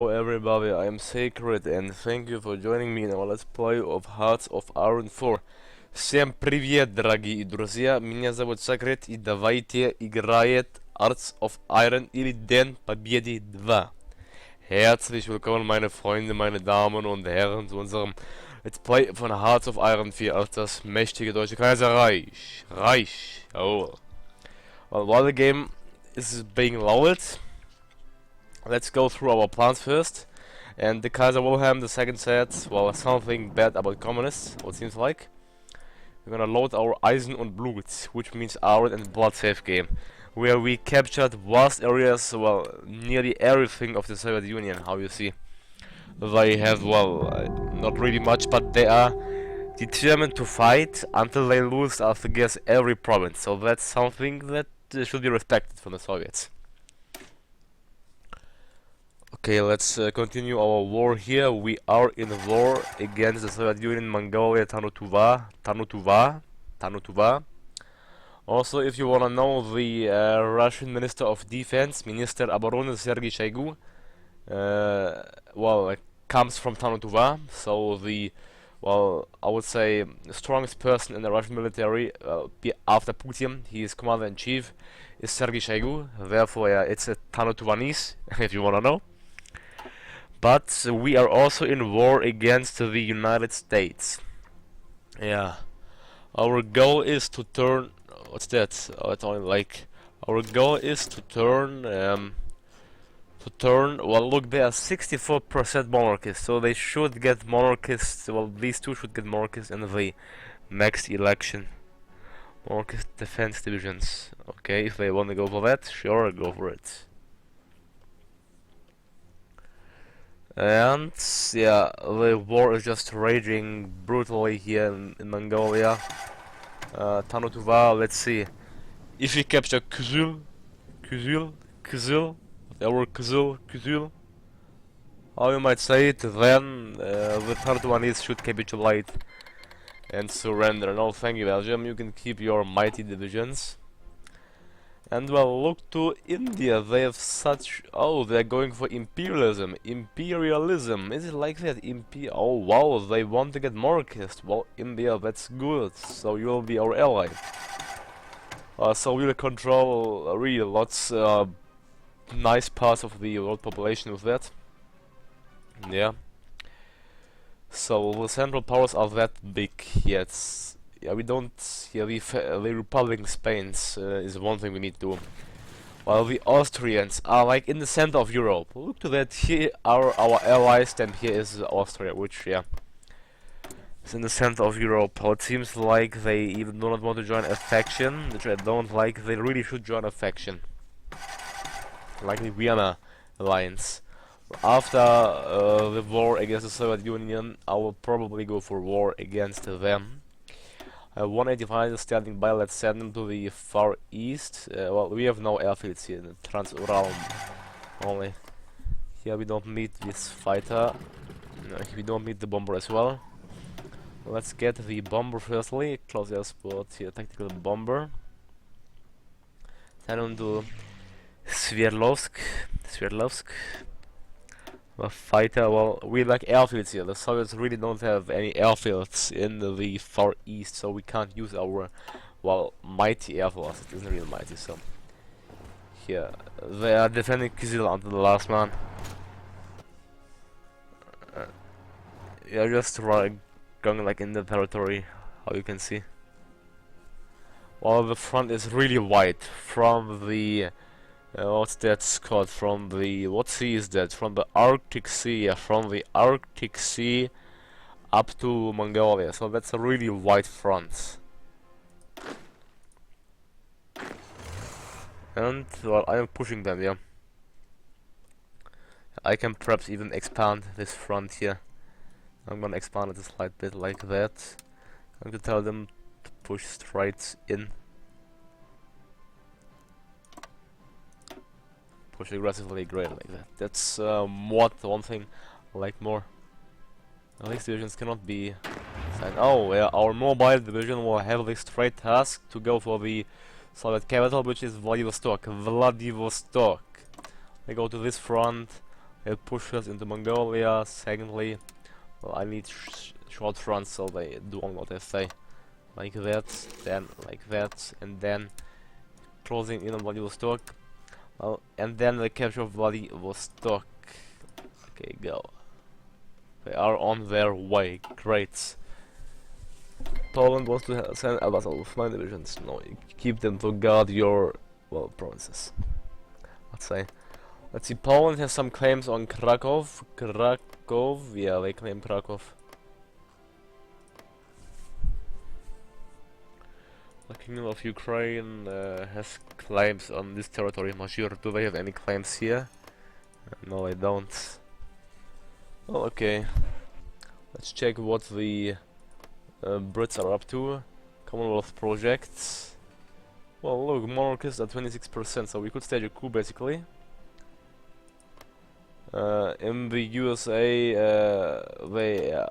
Hello everybody, I am Sacred and thank you for joining me in our Let's Play of Hearts of Iron 4. Всем привет, дорогие друзья, меня зовут Sacred и давайте играет Hearts of Iron или День Победы 2. Herzlich willkommen meine Freunde, meine Damen und Herren zu unserem Let's Play von Hearts of Iron 4 als das mächtige deutsche Kaiserreich. Oh. Well, while the game is being loaded, let's go through our plans first. And the Kaiser Wilhelm II said, well, something bad about communists, what seems like. We're gonna load our Eisen und Blut, which means Iron and Blood save game, where we captured vast areas, well, nearly everything of the Soviet Union, how you see. They have, well, not really much, but they are determined to fight until they lose, I guess, every province. So that's something that should be respected from the Soviets. Okay, let's continue our war here. We are in war against the Soviet Union, Mongolia, Tanutuva. Also, if you wanna know, the Russian Minister of Defense, Minister Obrony Sergei Shoigu, well, comes from Tanutuva. So the, well, I would say strongest person in the Russian military after Putin, he is commander-in-chief, is Sergei Shoigu. Therefore, it's a Tanutuvanese, if you wanna know. But we are also in war against the United States. Yeah. Our goal is to turn... What's that? Oh, it's only like... Our goal is to turn... well, look, they are 64% monarchists, so they should get monarchists... Well, these two should get monarchists in the next election. Monarchist defense divisions. Okay, if they want to go for that, sure, go for it. And yeah, the war is just raging brutally here in Mongolia. Tanutuva, let's see. If we capture Kyzyl, whatever Kyzyl, how you might say it, then the Tanutuvanese should capitulate and surrender. No, thank you, Belgium. You can keep your mighty divisions. And well, look to India, they have such... Oh, they're going for imperialism. Imperialism, is it like that? Oh wow, they want to get monarchist. Well, India, that's good. So you'll be our ally. So we'll control really lots, nice parts of the world population with that. Yeah. So the Central Powers are that big yet. Yeah, we don't... Yeah, the Republic of Spain is one thing we need to do. While the Austrians are like in the center of Europe. Look to that, here are our allies, and here is Austria, which, yeah, is in the center of Europe. It seems like they even do not want to join a faction, which I don't like. They really should join a faction. Like the Vienna Alliance. After the war against the Soviet Union, I will probably go for war against them. 185 is standing by, let's send them to the far east. Well, we have no airfields here in the Trans-Ural only. Here we don't need this fighter. No, we don't need the bomber as well. Let's get the bomber firstly. Close air support here, tactical bomber. Send them to Sverdlovsk. The fighter, well, we lack airfields here. The Soviets really don't have any airfields in the far east, so we can't use our, well, mighty air force. It isn't really mighty, so... Here, they are defending Kyzyl until the last man. Yeah, just going like in the territory, how you can see. While the front is really wide from the... what's that called? From the... What sea is that? From the Arctic Sea. Yeah, from the Arctic Sea up to Mongolia. So that's a really wide front. And, well, I am pushing them, yeah. I can perhaps even expand this front here. I'm gonna expand it a slight bit like that. I'm gonna tell them to push straight in. Push aggressively, great, like that. That's one thing I like more. These divisions cannot be signed. Oh, yeah, our mobile division will have the straight task to go for the Soviet capital, which is Vladivostok. They go to this front, It pushes into Mongolia. Secondly, well, I need short fronts, so they do on what they say. Like that, then like that, and then closing in on Vladivostok. Well, and then the capture of Vladivostok. Okay, go. They are on their way. Great. Poland wants to send a battle with 9 divisions. No, you keep them to guard your, well, provinces. Let's say. Let's see, Poland has some claims on Krakow. Yeah, they claim Krakow. The Kingdom of Ukraine has claims on this territory. Major, do they have any claims here? No, they don't. Well, okay. Let's check what the Brits are up to. Commonwealth projects. Well, look, monarchists at 26%, so we could stage a coup basically. In the USA, they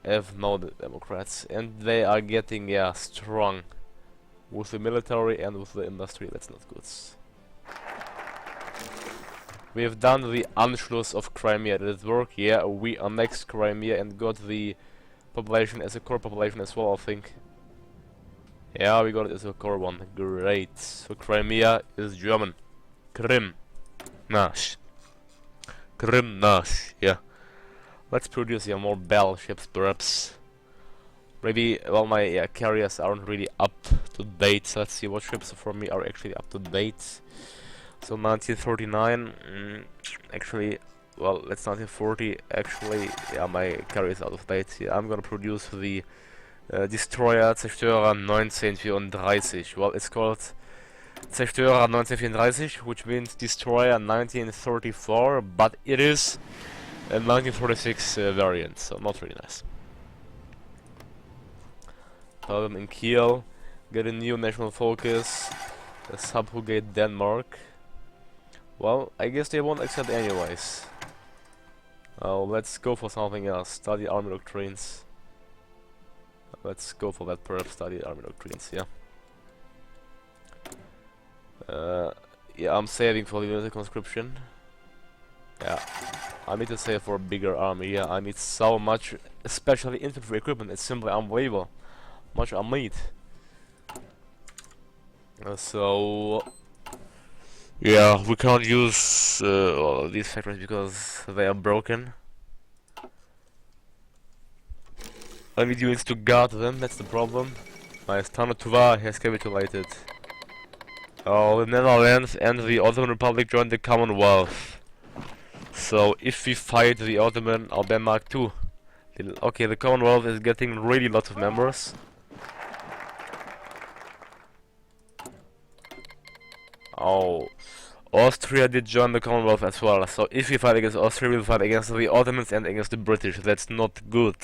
have no Democrats, and they are getting strong with the military and with the industry. That's not good. We have done the Anschluss of Crimea. Did it work? Yeah, we annexed Crimea and got the population as a core population as well, I think. Yeah, we got it as a core one. Great. So Crimea is German. Krim. Nash. Krim Nash. Yeah. Let's produce more battleships, perhaps. Maybe, well, my carriers aren't really up to date. So let's see what ships for me are actually up to date. So 1939, actually, well, that's 1940. Actually, yeah, my carrier is out of date. Yeah, I'm gonna produce the Destroyer Zerstörer 1934. Well, it's called Zerstörer 1934, which means Destroyer 1934, but it is a 1946 variant, so not really nice. Problem in Kiel, get a new national focus, subjugate Denmark. Well, I guess they won't accept anyways. Let's go for something else. Study army doctrines. Let's go for that, perhaps study army doctrines, yeah. Yeah, I'm saving for the military conscription. Yeah, I need to save for a bigger army. Yeah, I need so much, especially infantry equipment. It's simply unbelievable. Much I need. So yeah, we can't use all these factories because they are broken. I need units to guard them, that's the problem. My Tuva has capitulated. Oh, the Netherlands and the Ottoman Republic joined the Commonwealth. So if we fight the Ottoman or Denmark too. Okay, the Commonwealth is getting really lots of members. Oh, Austria did join the Commonwealth as well. So if we fight against Austria, we'll fight against the Ottomans and against the British. That's not good.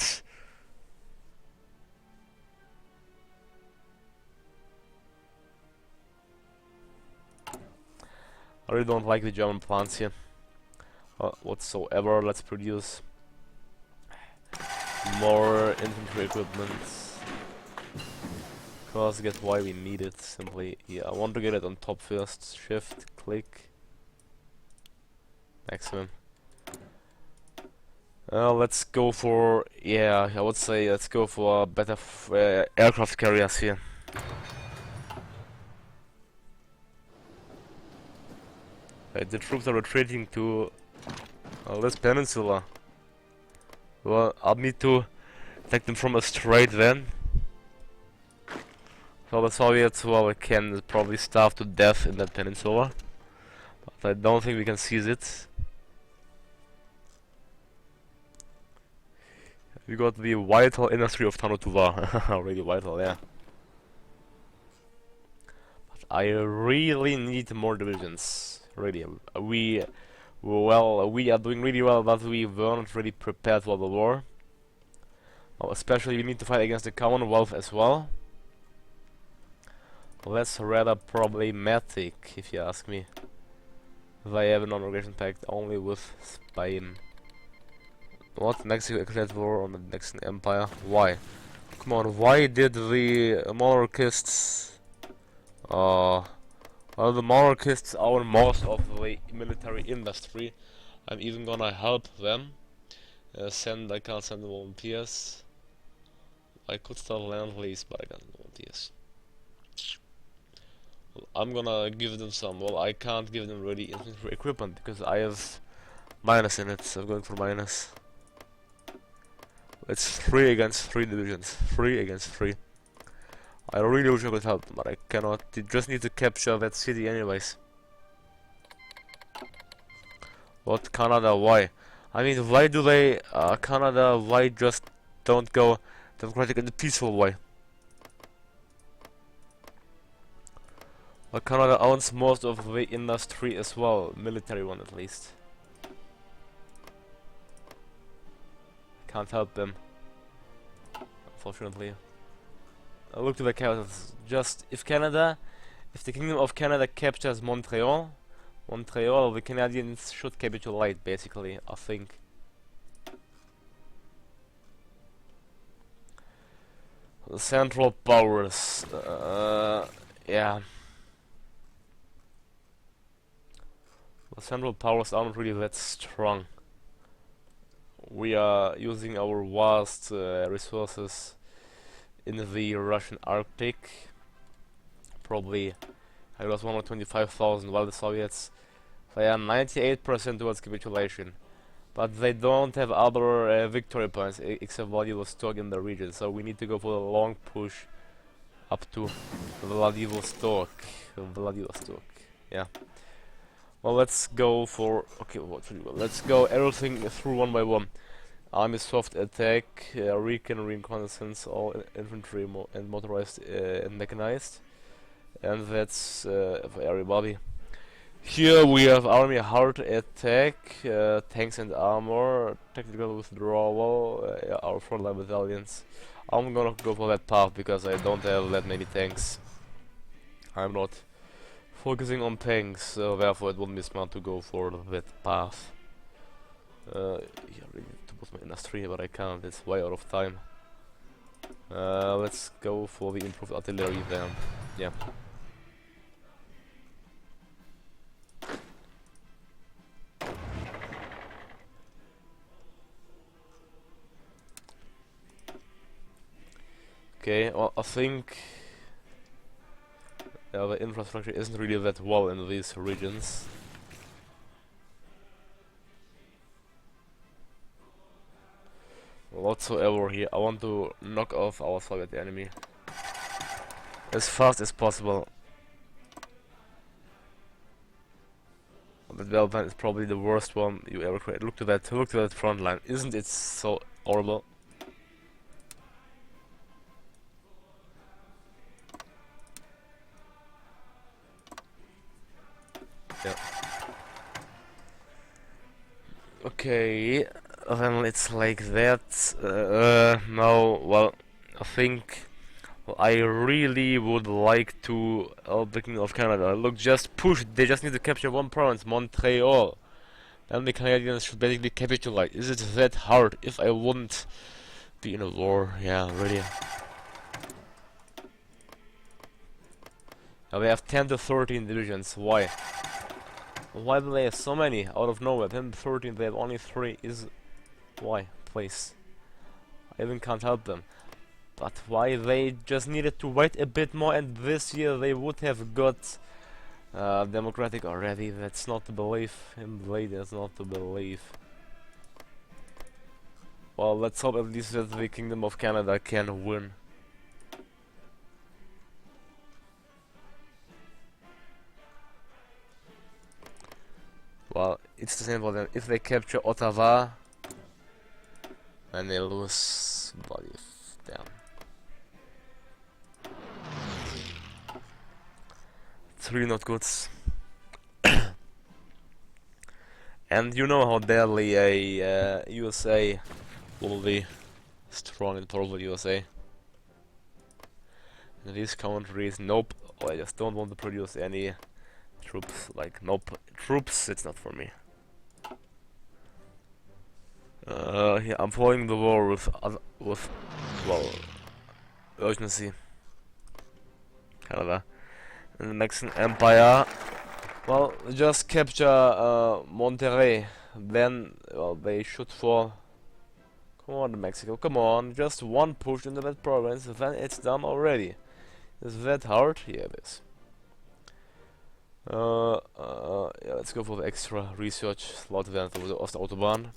I really don't like the German plans here whatsoever. Let's produce more infantry equipment. Because I guess why we need it, simply, yeah, I want to get it on top first. Shift, click, maximum. Let's go for, yeah, I would say let's go for better aircraft carriers here. The troops are retreating to this peninsula. Well, I'll need to take them from a strait then. So the Soviets, well, can probably starve to death in that peninsula. But I don't think we can seize it. We got the vital industry of Tanutuva. Really vital, yeah. But I really need more divisions. Really, we are doing really well, but we weren't really prepared for the war. Well, especially we need to fight against the Commonwealth as well. That's rather problematic, if you ask me. They have a non-aggression pact only with Spain. What? Mexico declared war on the Mexican Empire? Why? Come on, why did the monarchists... well, the monarchists own most of the military industry. I'm even gonna help them. I can't send volunteers. I could start land lease, but I can't send volunteers. Well, I'm gonna give them some. Well, I can't give them really infantry equipment because I have minus in it, so I'm going for minus. It's 3 against 3 divisions. 3 against 3. I really wish I could help them, but I cannot. They just need to capture that city anyways. What, Canada, why? I mean, why do they, Canada, why just don't go democratic in the peaceful way? Well, Canada owns most of the industry as well, military one at least. Can't help them, unfortunately. I look to the capitals. Just if the Kingdom of Canada captures Montreal, the Canadians should capitulate, basically, I think. The Central Powers, yeah. The Central Powers aren't really that strong. We are using our vast resources in the Russian Arctic. Probably I lost 125,000, while the Soviets, they are 98% towards capitulation. But they don't have other victory points except Vladivostok in the region, so we need to go for a long push up to Vladivostok. Yeah. Well, let's go for... okay, what should we go? Let's go everything through one by one. Army soft attack, recon, reconnaissance, all infantry and motorized and mechanized. And that's for everybody. Here we have army hard attack, tanks and armor, tactical withdrawal, our frontline battalions. I'm gonna go for that path because I don't have that many tanks. I'm not focusing on tanks, so therefore it wouldn't be smart to go for that path. Yeah, I really need to put my industry, but I can't, it's way out of time. Let's go for the improved artillery then. Yeah. Okay, well, I think the infrastructure isn't really that well in these regions. Whatsoever here, I want to knock off our Soviet enemy as fast as possible. The development is probably the worst one you ever created. Look to that front line. Isn't it so horrible? Yeah. Okay, then it's like that. No, well, I think I really would like to help the King of Canada. Look, just push. They just need to capture one province, Montreal. Then the Canadians should basically capitulate. Is it that hard? If I wouldn't be in a war, yeah, really. Now we have 10 to 13 divisions. Why? Why do they have so many out of nowhere? 10 to 13, they have only 3. Why? Please. I even can't help them. But why? They just needed to wait a bit more, and this year they would have got democratic already. That's not to believe. Indeed, that's not to believe. Well, let's hope at least that the Kingdom of Canada can win. Well, it's the same for them. If they capture Ottawa, and they lose body. Damn. It's really not good. And you know how deadly a USA will be. Strong and powerful USA. In these countries, nope. Oh, I just don't want to produce any troops. Like, nope. Troops, it's not for me. Yeah, I'm following the war with well, urgency. Canada. And the Mexican Empire. Well, just capture Monterrey. then, well, they should fall. Come on, Mexico, come on, just one push into that province, then it's done already. Is that hard? Yeah, it is. Yeah, let's go for the extra research slot then for the Ostautobahn.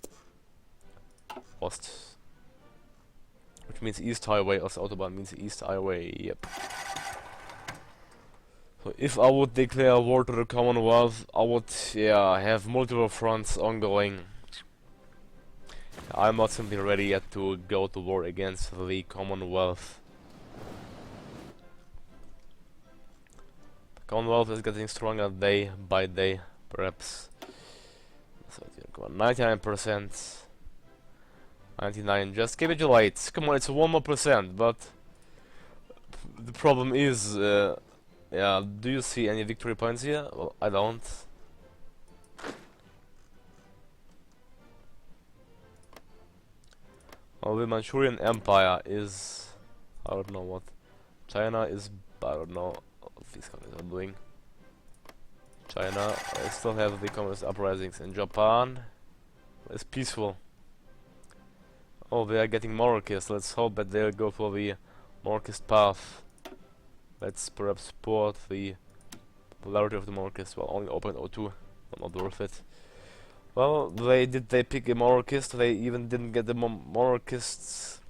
Ost. Which means East Highway, Ostautobahn means East Highway, yep. So if I would declare war to the Commonwealth, I would, yeah, have multiple fronts ongoing. I'm not simply ready yet to go to war against the Commonwealth. The Commonwealth is getting stronger day by day, perhaps. So, come on, 99%. 99, just capitulate. Come on, it's 1 more percent, but the problem is, yeah, do you see any victory points here? Well, I don't. Well, the Manchurian Empire is, I don't know what. China is, I don't know what these countries are doing. China, I still have the communist uprisings in Japan. It's peaceful. Oh, they are getting monarchist. Let's hope that they'll go for the monarchist path. Let's perhaps support the popularity of the monarchist. Well, only 0.02, not worth it. Well, they pick a monarchist? They even didn't get the monarchist's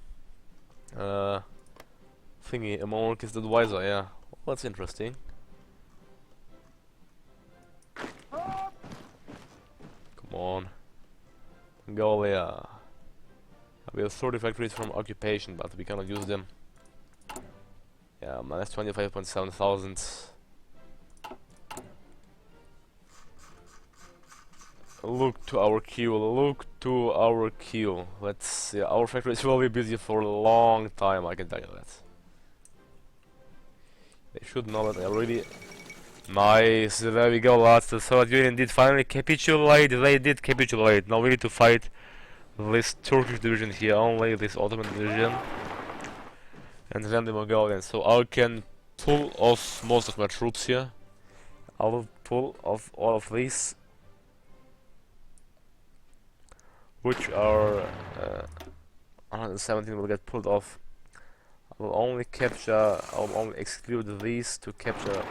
thingy, a monarchist advisor. Yeah, well, that's interesting. Come on, Mongolia. We have 30 factories from occupation, but we cannot use them. Yeah, minus 25.7 thousand. Look to our queue, look to our queue. Let's see, our factories will be busy for a long time, I can tell you that. They should know that already. Nice, there we go, lads. The Soviet Union did finally capitulate. They did capitulate. Now we need to fight this Turkish division here, only this Ottoman division, and then the Mongolians. So I can pull off most of my troops here. I will pull off all of these, which are 117 will get pulled off. I will only exclude these to capture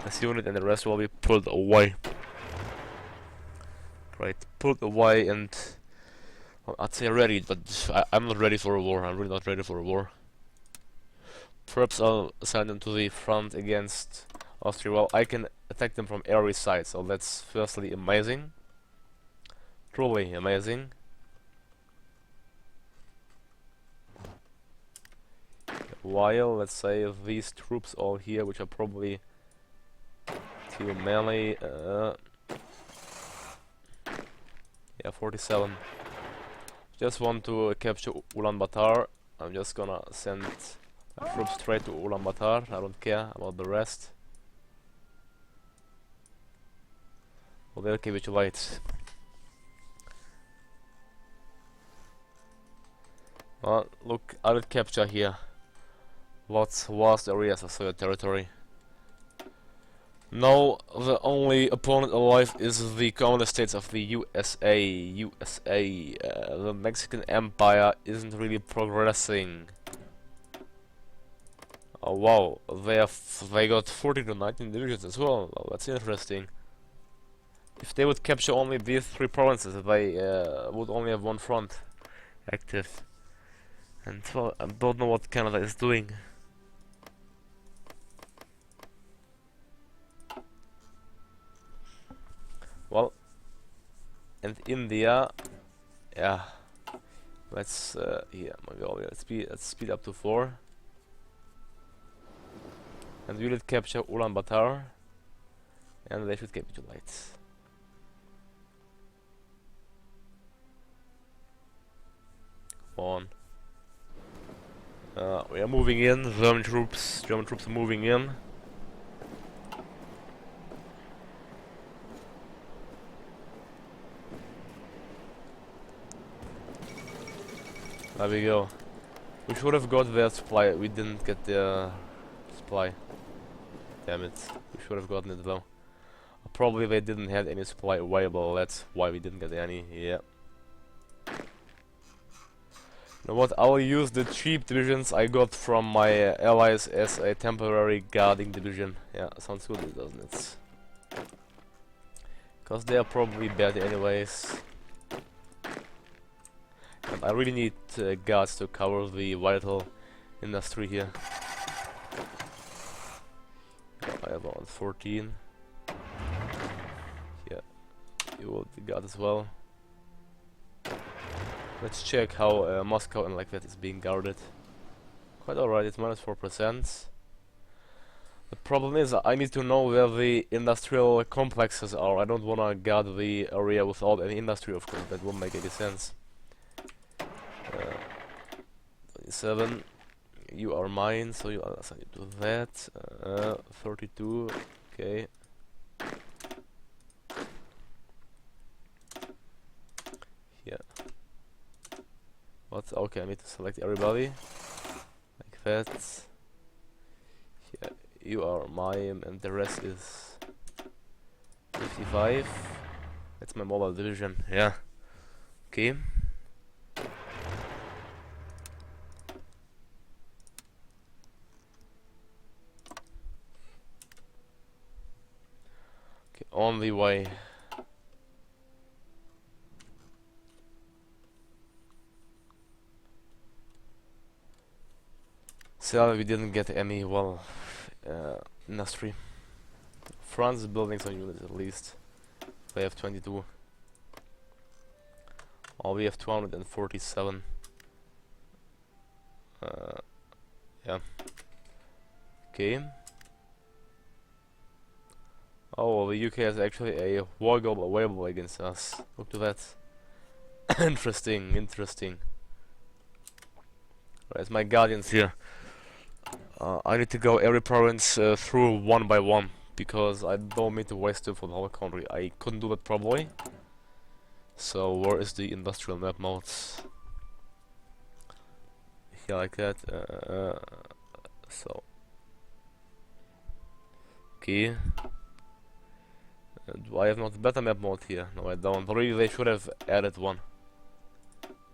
this unit, and the rest will be pulled away. Right, pulled away, and well, I'd say ready, but I'm not ready for a war. I'm really not ready for a war. Perhaps I'll send them to the front against Austria. Well, I can attack them from every side, so that's firstly amazing. Truly amazing. While, let's say, these troops all here, which are probably too many, yeah, 47. Just want to capture Ulaanbaatar. I'm just gonna send my troops straight to Ulaanbaatar. I don't care about the rest. Well, they'll capitulate. Well, look, I will capture here lots vast areas of Soviet territory. Now the only opponent alive is the communist states of the USA. The Mexican Empire isn't really progressing. Oh wow, they got 14 to 19 divisions as well. Oh, that's interesting. If they would capture only these 3 provinces, they would only have 1 front active. And well, I don't know what Canada is doing. Well, and India, yeah. Let's yeah, Mongolia. Let's speed up to 4, and we will capture Ulaanbaatar, and they should capitulate. Come on. We are moving in. German troops are moving in. There we go. We should have got their supply. We didn't get their supply. Damn it. We should have gotten it though. Probably they didn't have any supply available, that's why we didn't get any, yeah. You know what, I'll use the cheap divisions I got from my allies as a temporary guarding division. Yeah, sounds good, doesn't it? Because they are probably bad anyways. And I really need guards to cover the vital industry here. I have about 14. Yeah, you will be guard as well. Let's check how Moscow and like that is being guarded. Quite alright, it's minus 4%. The problem is I need to know where the industrial complexes are. I don't wanna guard the area without any industry, of course, that won't make any sense. 27, you are mine, so you assign it to that. 32, okay. Yeah. What? Okay, I need to select everybody. Like that. Yeah, you are mine, and the rest is 55. That's my mobile division, yeah. Okay. On the way. So we didn't get any, well, industry. France is building some units at least. They have 22. Oh, we have 247. Yeah. Okay. Oh, the UK has actually a war goal available against us. Look to that. Interesting, interesting. Right, my guardians here. I need to go every province through one by one because I don't need to waste it for the whole country. I couldn't do that probably. So where is the industrial map modes? Here like that. So okay. Do I have not better map mode here? No, I don't. Really, they should have added one.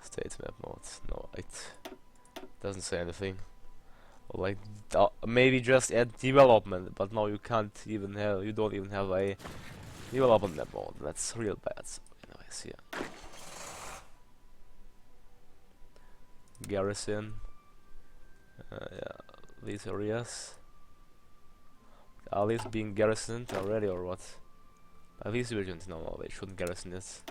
States map modes. No, it doesn't say anything. Or like maybe just add development, but no, you can't even have. You don't even have a development map mode. That's real bad. So anyways, yeah. Garrison. Yeah, these areas. Are these being garrisoned already or what? Are these divisions? No, they shouldn't garrison this.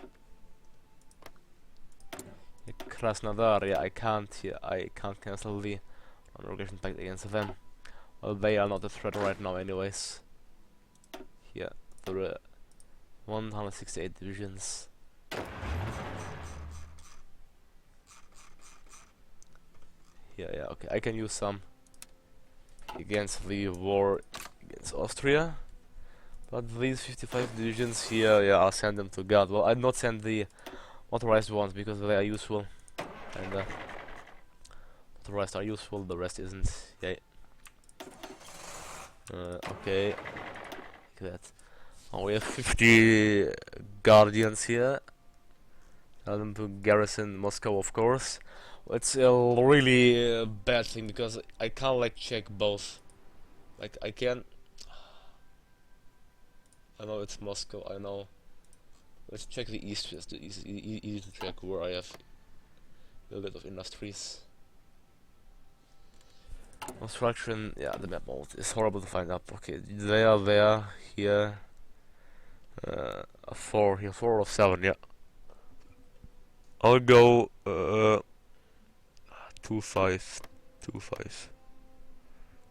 Krasnodar, yeah, I can't cancel the non-aggression pact against them. Well, they are not a threat right now anyways. Here, there are 168 divisions. Yeah, okay, I can use some against the war against Austria. But these 55 divisions here, yeah, I'll send them to God. Well, I'd not send the authorized ones because they are useful. And authorized are useful, the rest isn't. Yeah. Okay. Like that. Oh, we have 50 guardians here. Tell them to garrison Moscow, of course. It's a really bad thing because I can't like check both. Like I can. I know it's Moscow. I know. Let's check the east just. Easy to check where I have a little bit of industries. Construction. Yeah, the map mode is horrible to find out. Okay, they are there. Here. 4 here. 4 of 7. Yeah. I'll go 2-5, 2-5.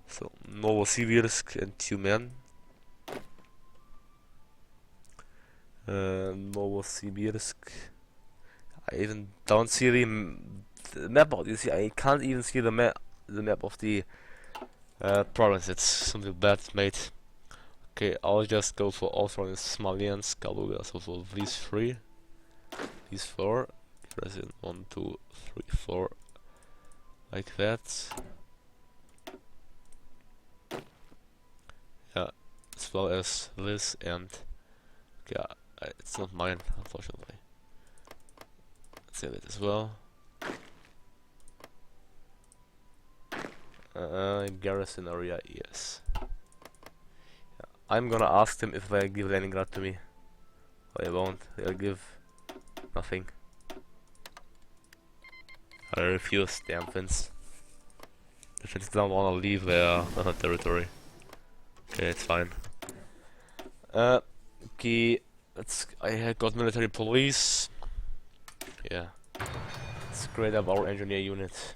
So Novosibirsk and Tyumen. Novosibirsk. I even don't see the map of. You see, I can't even see the map of the province. It's something bad made. Okay, I'll just go for also in Smolensk, Kaluga. So for these 3, these 4. President 1, 2, 3, 4. Like that. Yeah, as well as this and Yeah, it's not mine, unfortunately. Let's save it as well. Garrison area, yes. Yeah, I'm gonna ask them if they give Leningrad to me. They won't. They'll give nothing. I refuse, damn Finns. The Finns don't wanna leave their territory. Okay, it's fine. Okay, I got military police. Yeah. Let's grade up our engineer unit.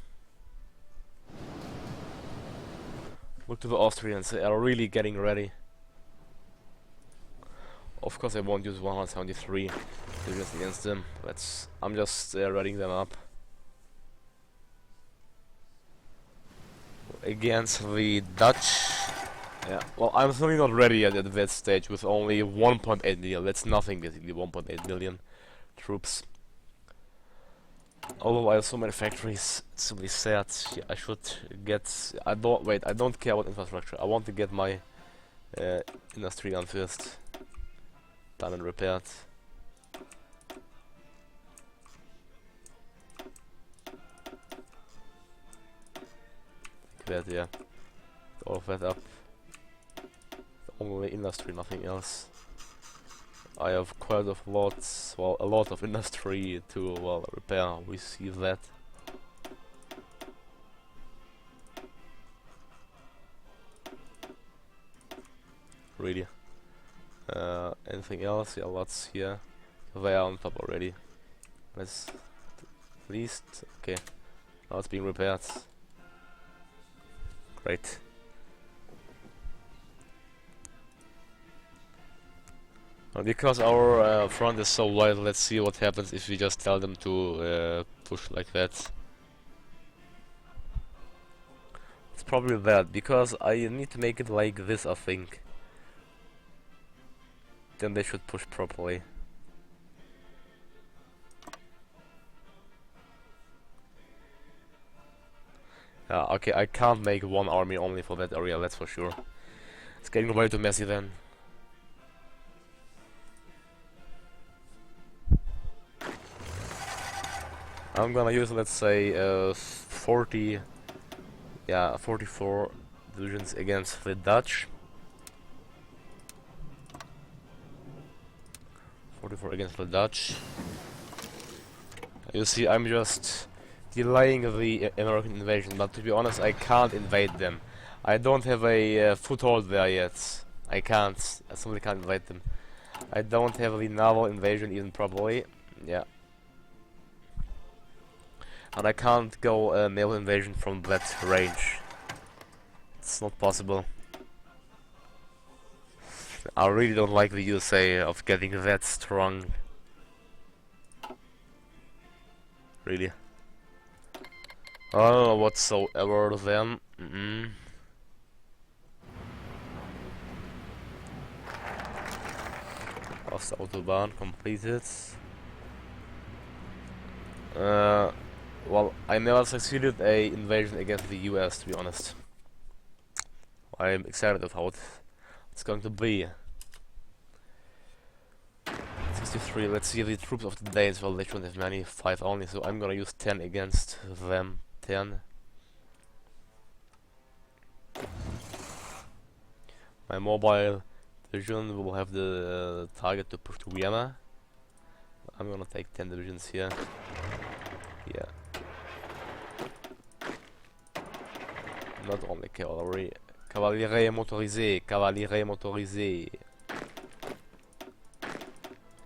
Look to the Austrians, they are really getting ready. Of course I won't use 173 divisions against them. I'm just readying them up. Against the Dutch. Yeah, well, I'm certainly not ready yet at that stage with only 1.8 million. That's nothing basically, 1.8 million troops. Although I have so many factories, it's simply sad. Yeah, I should get. I don't care about infrastructure. I want to get my industry done first. Done and repaired. Like that, yeah. All of that up. Only industry, nothing else. I have quite a lot of industry to repair. We see that. Really. Anything else? Yeah, lots here. They are on top already. Let's at least okay. Now it's being repaired. Great. Because our front is so wide, let's see what happens if we just tell them to push like that. It's probably that, because I need to make it like this, I think. Then they should push properly. Okay, I can't make one army only for that area, that's for sure. It's getting way too messy then. I'm gonna use, let's say, 44 divisions against the Dutch. 44 against the Dutch. You see, I'm just delaying the American invasion, but to be honest, I can't invade them. I don't have a foothold there yet. I simply can't invade them. I don't have the naval invasion even properly. Yeah. And I can't go naval invasion from that range. It's not possible. I really don't like the USA of getting that strong. Really. I don't know whatsoever then. Lost Autobahn completed. Well, I never succeeded a invasion against the US, to be honest. I'm excited of how it's going to be. 63, let's see the troops of the day as well. They shouldn't have many, 5 only, so I'm gonna use 10 against them. 10. My mobile division will have the target to push to Vienna. I'm gonna take 10 divisions here. Yeah. Not only cavalry. Cavalerie motorisée. Cavalerie motorisée.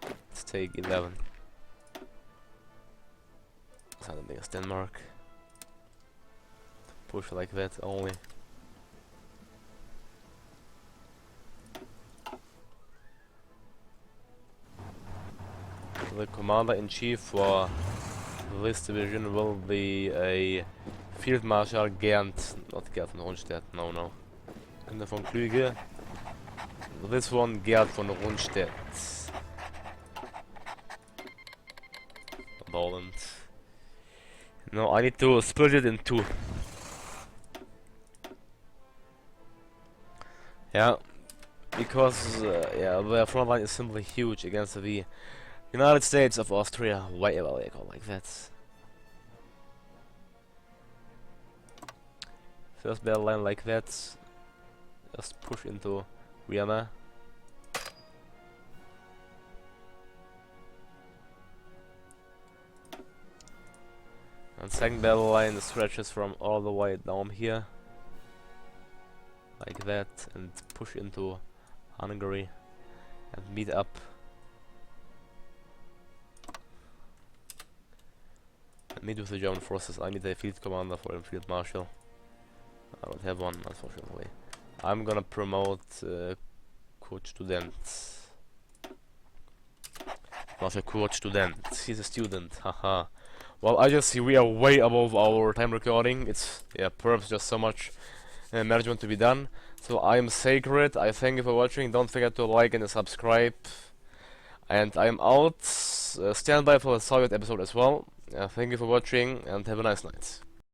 Let's take 11. Something against Denmark. Push like that only. The commander-in-chief for this division will be a Field Marshal Gerd, not Gerd von Rundstedt, no. And von Klüge. This one, Gerd von Rundstedt. Poland. No, I need to split it in 2. Yeah. because yeah, the front line is simply huge against the United States of Austria, whatever they call like that. First battle line like that, just push into Vienna. And second battle line stretches from all the way down here, like that, and push into Hungary and meet up. And meet with the German forces. I need a field commander for a field marshal. I don't have one, unfortunately. I'm gonna promote Coach Student. Not a coach student, he's a student, haha. Well, I just see we are way above our time recording. It's, yeah, perhaps just so much management to be done. So I'm Sacred, I thank you for watching, don't forget to like and subscribe. And I'm out, stand by for the Soviet episode as well. Thank you for watching and have a nice night.